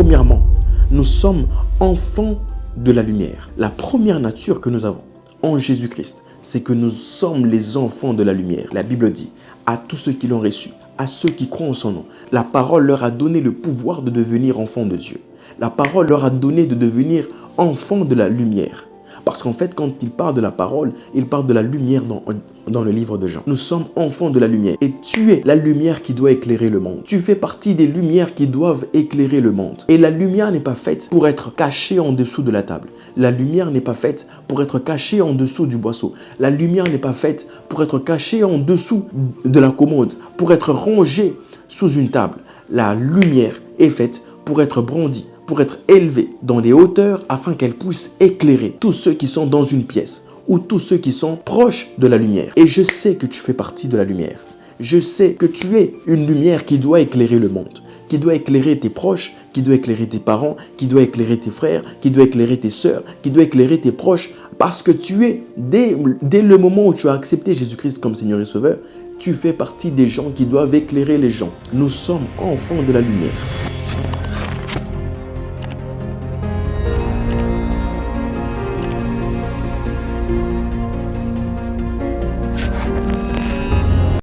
Premièrement, nous sommes enfants de la lumière. La première nature que nous avons en Jésus-Christ, c'est que nous sommes les enfants de la lumière. La Bible dit, à tous ceux qui l'ont reçu, à ceux qui croient en son nom, la parole leur a donné le pouvoir de devenir enfants de Dieu. La parole leur a donné de devenir enfants de la lumière. Parce qu'en fait, quand il parle de la parole, il parle de la lumière dans le livre de Jean. Nous sommes enfants de la lumière et tu es la lumière qui doit éclairer le monde. Tu fais partie des lumières qui doivent éclairer le monde. Et la lumière n'est pas faite pour être cachée en dessous de la table. La lumière n'est pas faite pour être cachée en dessous du boisseau. La lumière n'est pas faite pour être cachée en dessous de la commode, pour être rangée sous une table. La lumière est faite pour être brandie, pour être élevée dans les hauteurs afin qu'elle puisse éclairer tous ceux qui sont dans une pièce ou tous ceux qui sont proches de la lumière. Et je sais que tu fais partie de la lumière. Je sais que tu es une lumière qui doit éclairer le monde, qui doit éclairer tes proches, qui doit éclairer tes parents, qui doit éclairer tes frères, qui doit éclairer tes sœurs, qui doit éclairer tes proches. Parce que tu es, dès le moment où tu as accepté Jésus-Christ comme Seigneur et Sauveur, tu fais partie des gens qui doivent éclairer les gens. Nous sommes enfants de la lumière.